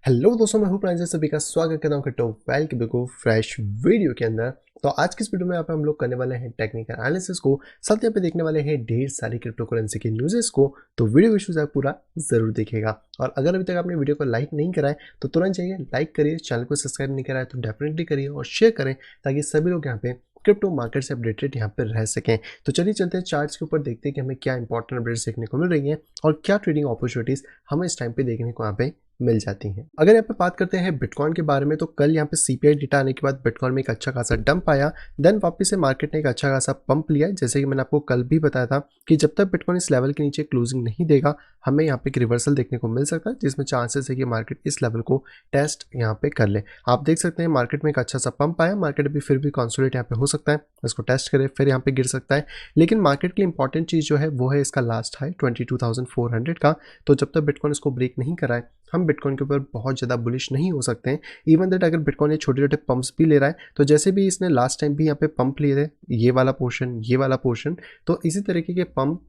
Hello दोस्तों, मैं हूं प्रांजल। सभी का स्वागत करता हूं क्रिप्टो वेल के बिल्कुल फ्रेश वीडियो के अंदर। तो आज की इस वीडियो में यहाँ पे हम लोग करने वाले हैं टेक्निकल एनालिसिस को, साथ यहाँ पे देखने वाले हैं ढेर सारी क्रिप्टो करेंसी के न्यूज़ेस को। तो वीडियो इशूज आप पूरा जरूर देखिएगा। और अगर अभी तक आपने वीडियो को लाइक नहीं करा है तो तुरंत जाइए लाइक करिए, चैनल को सब्सक्राइब नहीं करा है तो डेफिनेटली करिए और शेयर करें ताकि सभी लोग यहाँ पे क्रिप्टो मार्केट से अपडेटेड यहाँ पर रह सकें। तो चलिए चलते हैं चार्ट्स के ऊपर, देखते हैं कि हमें क्या इंपॉर्टेंट अपडेट्स देखने को मिल रही हैं और क्या ट्रेडिंग अपॉर्चुनिटीज हमें इस टाइम पे देखने को यहाँ पे मिल जाती हैं। अगर यहाँ पे बात करते हैं बिटकॉइन के बारे में, तो कल यहाँ पे सीपीआई डेटा आने के बाद बिटकॉइन में एक अच्छा खासा डंप आया, देन वापस से मार्केट ने एक अच्छा खासा पंप लिया। जैसे कि मैंने आपको कल भी बताया था कि जब तक बिटकॉइन इस लेवल के नीचे क्लोजिंग नहीं देगा हमें यहाँ पे एक रिवर्सल देखने को मिल सकता है, जिसमें चांसेस है कि मार्केट इस लेवल को टेस्ट यहाँ पे कर ले। आप देख सकते हैं मार्केट में एक अच्छा सा पंप आया, मार्केट अभी फिर भी कंसोलिडेट यहाँ पे हो सकता है, इसको टेस्ट करे फिर यहाँ पे गिर सकता है। लेकिन मार्केट के लिए इंपॉर्टेंट चीज़ जो है वो है इसका लास्ट हाई 22,400 का। तो जब तक बिटकॉइन इसको ब्रेक नहीं कराए हम बिटकॉइन के ऊपर बहुत ज़्यादा बुलिश नहीं हो सकते हैं। इवन दैट अगर बिटकॉइन ये छोटे छोटे पंप्स भी ले रहा है, तो जैसे भी इसने लास्ट टाइम भी यहाँ पे पंप लिए थे, ये वाला पोर्शन, तो इसी तरीके के पंप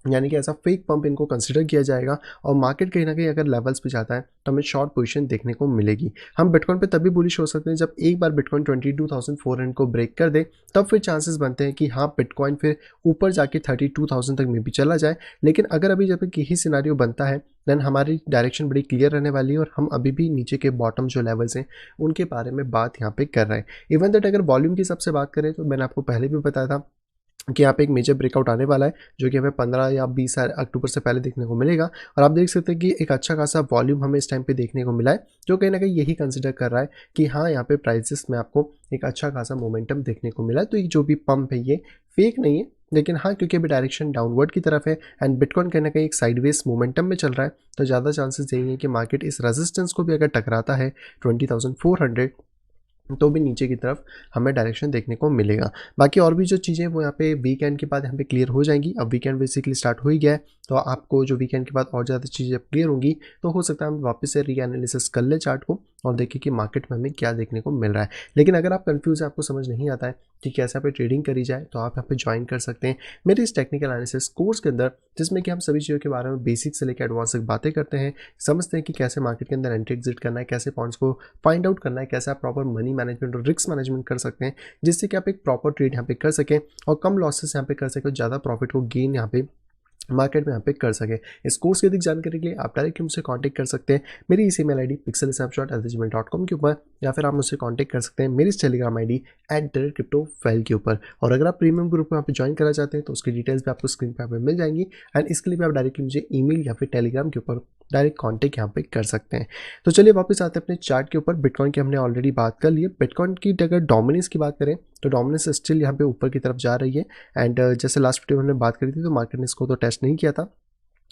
यानी कि ऐसा फेक पंप इनको कंसिडर किया जाएगा और मार्केट कहीं ना कहीं अगर लेवल्स पे जाता है तो हमें शॉर्ट पोजीशन देखने को मिलेगी। हम बिटकॉइन पे तभी बुलिश हो सकते हैं जब एक बार बिटकॉइन 22,400 को ब्रेक कर दे, तब फिर चांसेस बनते हैं कि हाँ बिटकॉइन फिर ऊपर जाके 32,000 तक में भी चला जाए। लेकिन अगर अभी जब यही सिनारियो बनता है देन हमारी डायरेक्शन बड़ी क्लियर रहने वाली है और हम अभी भी नीचे के बॉटम जो लेवल्स हैं उनके बारे में बात यहाँ पे कर रहे हैं। इवन दैट अगर वॉल्यूम की सबसे बात करें तो मैंने आपको पहले भी बताया था कि यहाँ पे एक मेजर ब्रेकआउट आने वाला है जो कि हमें 15 या 20 अक्टूबर से पहले देखने को मिलेगा। और आप देख सकते हैं कि एक अच्छा खासा वॉल्यूम हमें इस टाइम पे देखने को मिला है, जो कहीं ना कहीं यही कंसिडर कर रहा है कि हाँ यहाँ पे प्राइसेस में आपको एक अच्छा खासा मोमेंटम देखने को मिला है। तो ये जो भी पंप है ये फेक नहीं है, लेकिन हाँ क्योंकि अभी डायरेक्शन डाउनवर्ड की तरफ है एंड बिटकॉइन कहीं ना कहीं एक साइडवेज मोमेंटम में चल रहा है, तो ज़्यादा चांसेस यही है कि मार्केट इस रेजिस्टेंस को भी अगर टकराता है 20,400 तो भी नीचे की तरफ हमें डायरेक्शन देखने को मिलेगा। बाकी और भी जो चीज़ें वो यहाँ पे वीकेंड के बाद यहाँ पे क्लियर हो जाएंगी। अब वीकेंड बेसिकली स्टार्ट हो ही गया है, तो आपको जो वीकेंड के बाद और ज़्यादा चीज़ें क्लियर होंगी तो हो सकता है हम वापस से री एनालिसिस कर ले चार्ट को और देखें कि मार्केट में हमें क्या देखने को मिल रहा है। लेकिन अगर आप कंफ्यूज है, आपको समझ नहीं आता है कि कैसे यहाँ पे ट्रेडिंग करी जाए, तो आप यहाँ पे ज्वाइन कर सकते हैं मेरे इस टेक्निकल एनालिसिस कोर्स के अंदर, जिसमें कि हम सभी चीज़ों के बारे में बेसिक से लेकर एडवांस तक बातें करते हैं, समझते हैं कि कैसे मार्केट के अंदर एंट्री एग्जिट करना है, कैसे पॉइंट्स को फाइंड आउट करना है, कैसे आप प्रॉपर मनी मैनेजमेंट और रिस्क मैनेजमेंट कर सकते हैं, जिससे कि आप एक प्रॉपर ट्रेड यहाँ पे कर सकें और कम लॉसेस यहाँ पे कर सकें और ज़्यादा प्रॉफिट को गेन यहाँ पे मार्केट में यहाँ पे कर सके। इस कोर्स की अधिक जानकारी के लिए आप डायरेक्टली मुझसे कांटेक्ट कर सकते हैं मेरी इस ईमेल आईडी pixelsnapshot@gmail.com के ऊपर, या फिर आप मुझसे कांटेक्ट कर सकते हैं मेरी इस टेलीग्राम आईडी @cryptofail के ऊपर। और अगर आप प्रीमियम ग्रुप में यहाँ पे ज्वाइन करना चाहते हैं तो उसकी डिटेल्स भी आपको स्क्रीन पर यहाँ पे मिल जाएंगी एंड इसके लिए भी आप डायरेक्टली मुझे ईमेल या फिर टेलीग्राम के ऊपर डायरेक्ट कॉन्टेक्ट यहाँ पे कर सकते हैं। तो चलिए वापस आते हैं अपने चार्ट के ऊपर। बिटकॉइन की हमने ऑलरेडी बात कर ली है। बिटकॉइन की अगर डोमिनेंस की बात करें तो डोमिनेंस स्टिल यहाँ पे ऊपर की तरफ जा रही है एंड जैसे लास्ट वीडियो में हमने बात करी थी तो मार्केट ने इसको तो टेस्ट नहीं किया था,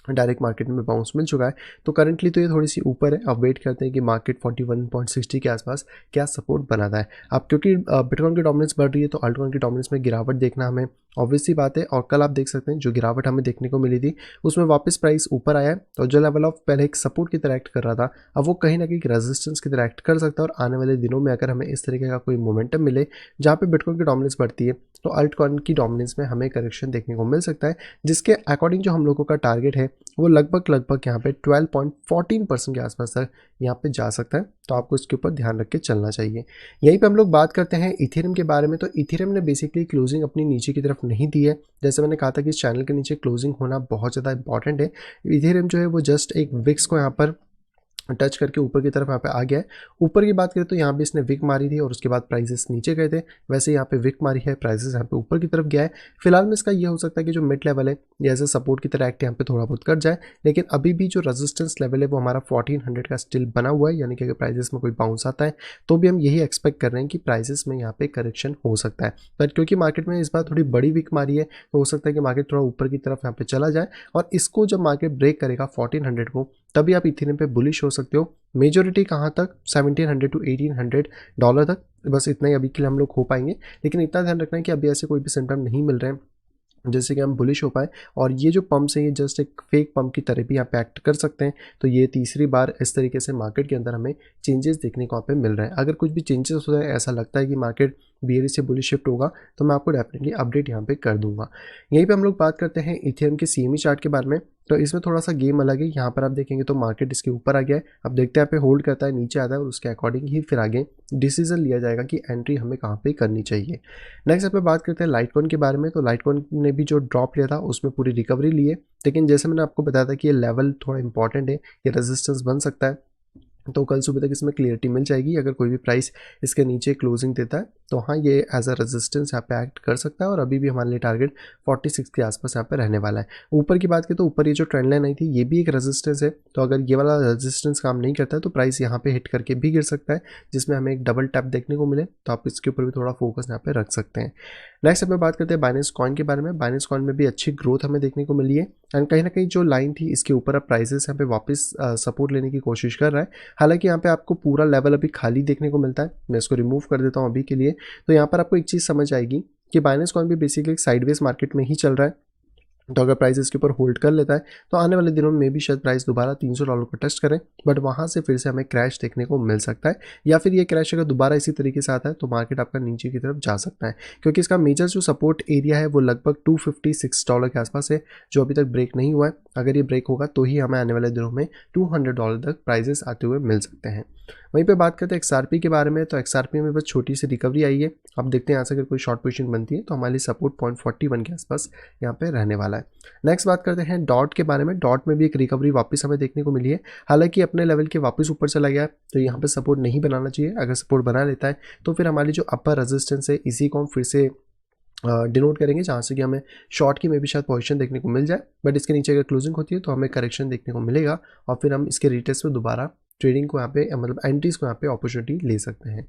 डायरेक्ट मार्केट में बाउंस मिल चुका है। तो करंटली तो ये थोड़ी सी ऊपर है। अब वेट करते हैं कि मार्केट 41.60 के आसपास क्या सपोर्ट बनाता है। अब क्योंकि बिटकॉइन की डोमिनेंस बढ़ रही है तो अल्टकॉइन की डोमिनेंस में गिरावट देखना हमें ऑब्वियस सी बात है। और कल आप देख सकते हैं जो गिरावट हमें देखने को मिली थी उसमें वापस प्राइस ऊपर आया है, तो जो लेवल ऑफ पहले एक सपोर्ट की तरह एक्ट कर रहा था अब वो कहीं ना कहीं रेजिस्टेंस की तरह एक्ट कर सकता है। और आने वाले दिनों में अगर हमें इस तरीके का कोई मोमेंटम मिले जहाँ पे बिटकॉइन की डोमिनेंस बढ़ती है तो अल्टकॉइन की डोमिनेंस में हमें करेक्शन देखने को मिल सकता है, जिसके अकॉर्डिंग जो हम लोगों का टारगेट है वो लगभग यहाँ पे 12.14% के आसपास तक यहाँ पे जा सकता है। तो आपको इसके ऊपर ध्यान रख के चलना चाहिए। यहीं पे हम लोग बात करते हैं इथेरियम के बारे में। तो इथेरियम ने बेसिकली क्लोजिंग अपनी नीचे की तरफ नहीं दी है। जैसे मैंने कहा था कि इस चैनल के नीचे क्लोजिंग होना बहुत ज़्यादा इंपॉर्टेंट है। इथेरियम जो है वो जस्ट एक विक्स को यहाँ पर टच करके ऊपर की तरफ यहाँ पे आ गया है। ऊपर की बात करें तो यहाँ भी इसने विक मारी थी और उसके बाद प्राइसेस नीचे गए थे, वैसे यहाँ पे विक मारी है, प्राइसेस यहाँ पे ऊपर की तरफ गया है। फिलहाल में इसका ये हो सकता है कि जो मिड लेवल है ये एज ए सपोर्ट की तरह एक्ट यहाँ पे थोड़ा बहुत कर जाए, लेकिन अभी भी जो रेजिस्टेंस लेवल है वो हमारा 1400 का स्टिल बना हुआ है। यानी कि अगर प्राइसेस में कोई बाउंस आता है तो भी हम यही एक्सपेक्ट कर रहे हैं कि प्राइसेस में यहाँ पे करेक्शन हो सकता है। बट क्योंकि मार्केट में इस बार थोड़ी बड़ी विक मारी है तो हो सकता है कि मार्केट थोड़ा ऊपर की तरफ यहाँ पे चला जाए और इसको जब मार्केट ब्रेक करेगा 1400 को तभी आप इथेरियम पे बुलिश हो सकते हो। मेजोरिटी कहाँ तक 1700 to 1800 डॉलर तक, बस इतना ही अभी के लिए हम लोग हो पाएंगे। लेकिन इतना ध्यान रखना है कि अभी ऐसे कोई भी सिम्टम नहीं मिल रहे हैं जैसे कि हम बुलिश हो पाए। और ये जो पंप्स हैं ये जस्ट एक फेक पंप की तरह भी यहाँ पे एक्ट कर सकते हैं। तो ये तीसरी बार इस तरीके से मार्केट के अंदर हमें चेंजेस देखने को यहाँ पे मिल रहे हैं। अगर कुछ भी चेंजेस हो जाए, ऐसा लगता है कि मार्केट बियरिश से बुलिश शिफ्ट होगा तो मैं आपको डेफिनेटली अपडेट यहाँ पे कर दूंगा। यहीं पे हम लोग बात करते हैं इथेरियम के सीएमई चार्ट के बारे में। तो इसमें थोड़ा सा गेम अलग है। यहाँ पर आप देखेंगे तो मार्केट इसके ऊपर आ गया है। अब देखते हैं यहाँ पे होल्ड करता है, नीचे आता है और उसके अकॉर्डिंग ही फिर आगे डिसीजन लिया जाएगा कि एंट्री हमें कहाँ पे करनी चाहिए। नेक्स्ट यहाँ पे बात करते हैं लाइटकॉइन के बारे में। तो लाइटकॉइन ने भी जो ड्रॉप लिया था उसमें पूरी रिकवरी ली है, लेकिन जैसे मैंने आपको बताया था कि ये लेवल थोड़ा इंपॉर्टेंट है, ये रेजिस्टेंस बन सकता है। तो कल सुबह तक इसमें क्लियरिटी मिल जाएगी। अगर कोई भी प्राइस इसके नीचे क्लोजिंग देता है तो हाँ, ये एज अ रेजिस्टेंस यहाँ पे एक्ट कर सकता है और अभी भी हमारे लिए टारगेट 46 के आसपास यहाँ पे रहने वाला है। ऊपर की बात करें तो ऊपर ये जो ट्रेंड लाइन आई थी ये भी एक रेजिस्टेंस है। तो अगर ये वाला रेजिस्टेंस काम नहीं करता है तो प्राइस यहाँ पे हिट करके भी गिर सकता है, जिसमें हमें एक डबल टैप देखने को मिले। तो आप इसके ऊपर भी थोड़ा फोकस यहाँ पे रख सकते हैं। नेक्स्ट हम बात करते हैं बाइनेंस कॉइन के बारे में। बाइनेंस कॉइन में भी अच्छी ग्रोथ हमें देखने को मिली है एंड कहीं ना कहीं जो लाइन थी इसके ऊपर अब प्राइसेस यहाँ पे वापस सपोर्ट लेने की कोशिश कर रहा है। हालांकि यहाँ पे आपको पूरा लेवल अभी खाली देखने को मिलता है। मैं इसको रिमूव कर देता हूँ अभी के लिए। तो यहाँ पर आपको एक चीज़ समझ आएगी कि बाइनेंस कॉइन भी बेसिकली एक साइडवेज मार्केट में ही चल रहा है। तो अगर प्राइस इसके ऊपर होल्ड कर लेता है तो आने वाले दिनों में भी शायद प्राइस दोबारा $300 को टेस्ट करें, बट वहाँ से फिर से हमें क्रैश देखने को मिल सकता है। या फिर ये क्रैश अगर दोबारा इसी तरीके से आता है तो मार्केट आपका नीचे की तरफ जा सकता है, क्योंकि इसका मेजर जो सपोर्ट एरिया है वो लगभग $256 के आसपास है, जो अभी तक ब्रेक नहीं हुआ है। अगर ये ब्रेक होगा तो ही हमें आने वाले दिनों में $200 तक प्राइजेस आते हुए मिल सकते हैं। वहीं पे बात करते हैं XRP के बारे में। तो XRP में बस छोटी सी रिकवरी आई है। अब देखते हैं यहाँ से अगर कोई शॉर्ट पोजीशन बनती है तो हमारे लिए सपोर्ट 0.41 के आसपास यहाँ पे रहने वाला है। नेक्स्ट बात करते हैं डॉट के बारे में। डॉट में भी एक रिकवरी वापस हमें देखने को मिली है। हालांकि अपने लेवल के वापस ऊपर चला गया है तो यहाँ पे सपोर्ट नहीं बनाना चाहिए। अगर सपोर्ट बना लेता है तो फिर हमारी जो अपर रेजिस्टेंस है इसी को हम फिर से डिनोट करेंगे, जहाँ से कि हमें शॉर्ट की में भी शायद पोजीशन देखने को मिल जाए। बट इसके नीचे अगर क्लोजिंग होती है तो हमें करेक्शन देखने को मिलेगा और फिर हम इसके रिटेस्ट में दोबारा ट्रेडिंग को यहाँ पे मतलब एंट्रीज को यहाँ पे अपॉर्चुनिटी ले सकते हैं।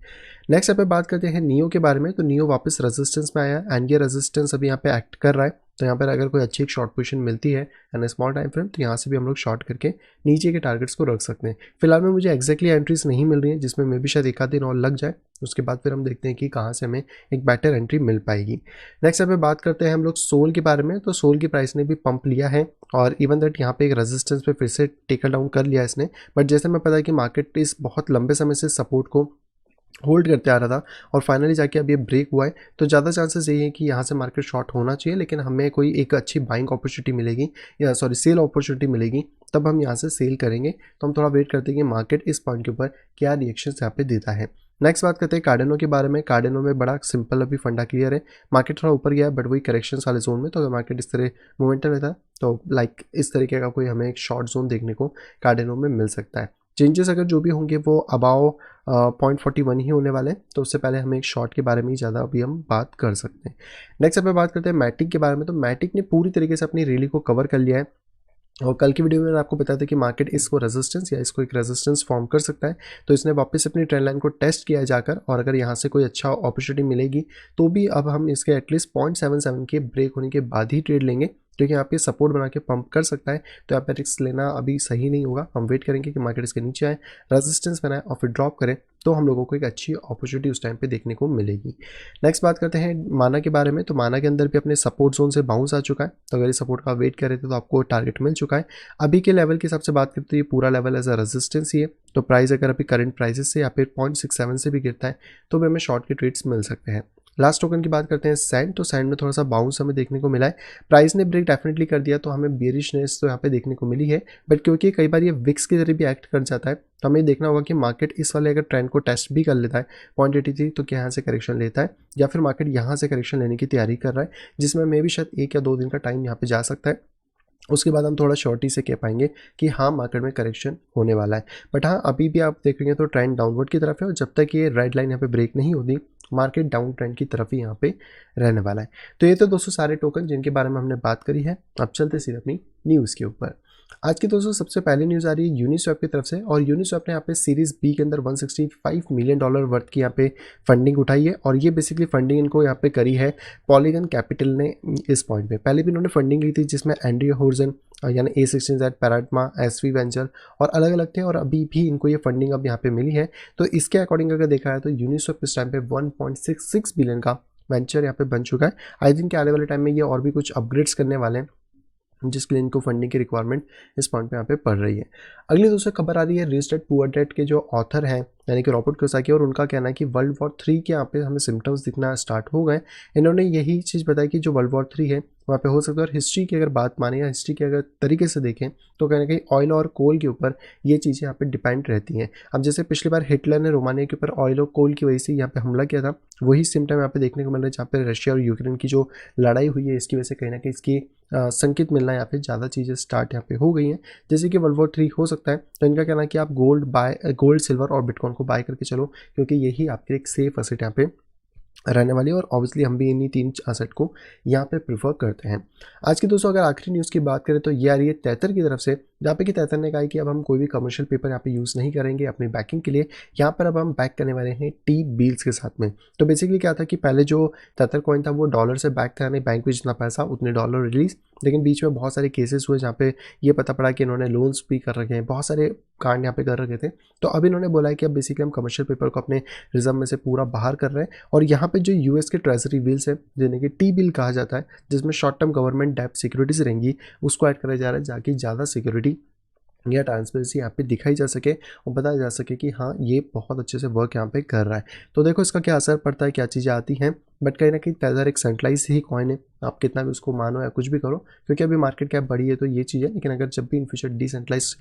नेक्स्ट यहाँ पे बात करते हैं नियो के बारे में। तो नियो वापस रेजिस्टेंस में आया एंड ये रेजिस्टेंस अभी यहाँ पे एक्ट कर रहा है। तो यहाँ पर अगर कोई अच्छी एक शॉर्ट पोजीशन मिलती है एंड स्मॉल टाइम फ्रेम तो यहाँ से भी हम लोग शॉर्ट करके नीचे के टारगेट्स को रख सकते हैं। फिलहाल में मुझे एक्जैक्टली एंट्रीज नहीं मिल रही है, जिसमें मैं भी शायद एक आध दिन और लग जाए। उसके बाद फिर हम देखते हैं कि कहाँ से हमें एक बेटर एंट्री मिल पाएगी। नेक्स्ट यहाँ पे बात करते हैं हम लोग सोल के बारे में। तो सोल की प्राइस ने भी पंप लिया है और इवन दैट यहाँ पे एक रेजिस्टेंस पे फिर से टेकल डाउन कर लिया इसने। बट जैसे मैं पता है कि मार्केट इस बहुत लंबे समय से सपोर्ट को होल्ड करते आ रहा था और फाइनली जाके अब ये ब्रेक हुआ है, तो ज़्यादा चांसेस यही है कि यहाँ से मार्केट शॉर्ट होना चाहिए। लेकिन हमें कोई एक अच्छी बाइंग अपॉर्चुनिटी मिलेगी या सेल अपॉर्चुनिटी मिलेगी तब हम यहाँ से सेल करेंगे। तो हम थोड़ा वेट करते हैं कि मार्केट इस पॉइंट के ऊपर क्या रिएक्शन यहाँ पे देता है। नेक्स्ट बात करते हैं कार्डेनो के बारे में। कार्डेनो में बड़ा सिंपल अभी फंडा क्लियर है। मार्केट थोड़ा ऊपर गया है बट वही करेक्शन वाले जोन में। तो अगर मार्केट इस तरह मोमेंटम रहता है तो लाइक इस तरीके का कोई हमें एक शॉर्ट जोन देखने को कार्डेनो में मिल सकता है। चेंजेस अगर जो भी होंगे वो अबाव 0.41 ही होने वाले हैं, तो उससे पहले हमें एक शॉर्ट के बारे में ही ज़्यादा अभी हम बात कर सकते हैं। नेक्स्ट अब बात करते हैं मैटिक के बारे में। तो मैटिक ने पूरी तरीके से अपनी रैली को कवर कर लिया है और कल की वीडियो में मैंने आपको बताया था कि मार्केट इसको रेजिस्टेंस या इसको एक रेजिस्टेंस फॉर्म कर सकता है। तो इसने वापस अपनी ट्रेंड लाइन को टेस्ट किया जाकर और अगर यहाँ से कोई अच्छा अपॉर्चुनिटी मिलेगी तो भी अब हम इसके एटलीस्ट 0.77 के ब्रेक होने के बाद ही ट्रेड लेंगे, क्योंकि यहाँ पे सपोर्ट बना के पंप कर सकता है। तो यहाँ पे रिस्क लेना अभी सही नहीं होगा। हम वेट करेंगे कि मार्केट इसके नीचे आए, रेजिस्टेंस बनाए और फिर ड्रॉप करे, तो हम लोगों को एक अच्छी अपॉर्चुनिटी उस टाइम पे देखने को मिलेगी। नेक्स्ट बात करते हैं माना के बारे में। तो माना के अंदर भी अपने सपोर्ट जोन से बाउंस आ चुका है। तो अगर इस सपोर्ट का वेट कर रहे थे तो आपको टारगेट मिल चुका है। अभी के लेवल के हिसाब से बात करते हैं ये पूरा लेवल एज अ रेजिस्टेंस ही है। तो प्राइस अगर अभी करंट प्राइसेस से या फिर 0.67 से भी गिरता है तो भी हमें शॉर्ट के ट्रेड्स मिल सकते हैं। लास्ट टोकन की बात करते हैं सैंड। तो सैंड में थोड़ा सा बाउंस हमें देखने को मिला है। प्राइस ने ब्रेक डेफिनेटली कर दिया तो हमें बेरिशनेस तो यहाँ पे देखने को मिली है, बट क्योंकि कई बार ये विक्स की तरह भी एक्ट कर जाता है तो हमें देखना होगा कि मार्केट इस वाले अगर ट्रेंड को टेस्ट भी कर लेता है 0.83 तो क्या यहाँ से करेक्शन लेता है या फिर मार्केट यहाँ से करेक्शन लेने की तैयारी कर रहा है, जिसमें मे भी शायद 1 या 2 दिन का टाइम यहाँ पे जा सकता है। उसके बाद हम थोड़ा श्योरिटी से कह पाएंगे कि हाँ मार्केट में करेक्शन होने वाला है। बट हाँ अभी भी आप देखेंगे तो ट्रेंड डाउनवर्ड की तरफ है और जब तक ये रेड लाइन यहाँ पे ब्रेक नहीं होती मार्केट डाउन ट्रेंड की तरफ ही यहाँ पे रहने वाला है। तो ये तो दोस्तों सारे टोकन जिनके बारे में हमने बात करी है। अब चलते सीधे अपनी न्यूज़ के ऊपर। आज की दोस्तों सबसे पहली न्यूज़ आ रही है यूनिस्वैप की तरफ से और यूनिस्वैप ने यहाँ पे सीरीज बी के अंदर $165 मिलियन वर्थ की यहाँ पे फंडिंग उठाई है और ये बेसिकली फंडिंग इनको यहाँ पे करी है पॉलीगन कैपिटल ने। इस पॉइंट पे पहले भी इन्होंने फंडिंग ली थी जिसमें एंड्रिया होर्जन यानी A16Z, पैराडमा, SV वेंचर और अलग अलग थे और अभी भी इनको ये फंडिंग अब यहाँ पे मिली है। तो इसके अकॉर्डिंग अगर देखा है तो यूनिस्वैप इस टाइम पे 1.66 बिलियन का वेंचर यहाँ पे बन चुका है। आई थिंक आने वाले टाइम में ये और भी कुछ अपग्रेड्स करने वाले हैं जिसके लिए इनको फंडिंग की रिक्वायरमेंट इस पॉइंट पे यहाँ पे पड़ रही है। अगली दोस्तों खबर आ रही है रिच डैड पुअर डैड के जो ऑथर हैं यानी कि रॉबर्ट कियोसाकी, और उनका कहना है कि वर्ल्ड वॉर 3 के यहाँ पे हमें सिम्टम्स दिखना स्टार्ट हो गए। इन्होंने यही चीज़ बताई कि जो वर्ल्ड वॉर 3 है वहाँ पे हो सकता है, और हिस्ट्री की अगर बात माने या हिस्ट्री के अगर तरीके से देखें तो कहीं ना कहीं ऑयल और कोल के ऊपर ये चीज़ें यहाँ पे डिपेंड रहती हैं। अब जैसे पिछली बार हिटलर ने रोमानिया के ऊपर ऑयल और कोल की वजह से यहाँ पे हमला किया था, वही सिम्टम यहाँ पे देखने को मिल रहा है जहाँ पे रशिया और यूक्रेन की जो लड़ाई हुई है इसकी वजह से कहीं ना कहीं इसकी संकेत मिलना यहाँ पे ज़्यादा चीज़ें स्टार्ट यहाँ पे हो गई हैं। जैसे कि वर्ल्ड वॉर 3 हो सकता है, तो इनका कहना है कि आप गोल्ड सिल्वर और बिटकॉइन को बाय करके चलो, क्योंकि यही आपके एक सेफ एसेट यहाँ पे रहने वाली है। और ऑब्वियसली हम भी इन्हीं 3 एसेट को यहाँ पे प्रेफर करते हैं। आज की दोस्तों अगर आखिरी न्यूज़ की बात करें तो ये आ रही है तेतर की तरफ से, जहाँ पे कि तेतर ने कहा है कि अब हम कोई भी कमर्शियल पेपर यहाँ पे यूज़ नहीं करेंगे अपनी बैकिंग के लिए। यहाँ पर अब हम बैक करने वाले हैं टी बिल्स के साथ में। तो बेसिकली क्या था कि पहले जो तेतर कॉइन था वो डॉलर से बैक था, यानी बैंक में जितना पैसा उतने डॉलर रिलीज। लेकिन बीच में बहुत सारे केसेस हुए जहाँ पे ये पता पड़ा कि इन्होंने लोन्स भी कर रखे हैं, बहुत सारे कांड यहाँ पे कर रखे थे। तो अब इन्होंने बोला है कि अब बेसिकली हम कमर्शियल पेपर को अपने रिजर्व में से पूरा बाहर कर रहे हैं। और यहाँ पे जो यूएस के ट्रेजरी बिल्स है जिन्हें कि टी बिल कहा जाता है, जिसमें शॉर्ट टर्म गवर्नमेंट डेब्ट सिक्योरिटीज रहेंगी, उसको ऐड करा जा रहा है ताकि ज़्यादा सिक्योरिटी या ट्रांसपेरेंसी यहाँ पे दिखाई जा सके और बताया जा सके कि हाँ ये बहुत अच्छे से वर्क यहाँ पे कर रहा है। तो देखो इसका क्या असर पड़ता है, क्या चीज़ें आती हैं। बट कहीं ना कहीं तेज़र एक सेंट्रलाइज ही कॉइन है, आप कितना भी उसको मानो या कुछ भी करो, क्योंकि अभी मार्केट कैप बढ़ी है तो ये चीज़ है। लेकिन अगर जब भी in future decentralise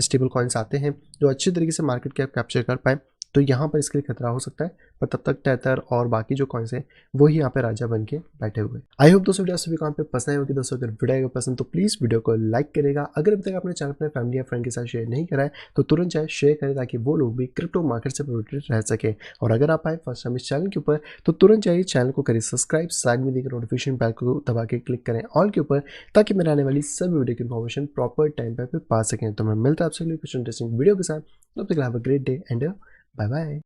stable coins आते हैं जो अच्छी तरीके से मार्केट कैप कैप्चर कर पाए, तो यहाँ पर इसके लिए खतरा हो सकता है। पर तब तक टेथर और बाकी जो कॉइन्स हैं वही यहाँ पे राजा बन के बैठे हुए। आई होप दोस्तों वीडियो सभी काम पे पसंद आई होगी। दोस्तों अगर वीडियो पसंद तो प्लीज़ वीडियो को लाइक करेगा। अगर अभी तक आपने चैनल अपने फैमिली या फ्रेंड के साथ शेयर नहीं करा है तो तुरंत चाहे शेयर करें ताकि वो लोग भी क्रिप्टो मार्केट से प्रोटेक्टेड रह सके। और अगर आप आए फर्स्ट टाइम इस चैनल के ऊपर तो तुरंत चाहिए चैनल को करें सब्सक्राइब, साइड में दिखे नोटिफिकेशन बेल को दबा के क्लिक करें ऑल के ऊपर, ताकि मेरे आने वाली सभी वीडियो की इन्फॉर्मेशन प्रॉपर टाइम पे पा सकें। तो मैं मिलता हूँ आपसे कुछ इंटरेस्टिंग वीडियो के साथ। तब तक have a great day and bye bye.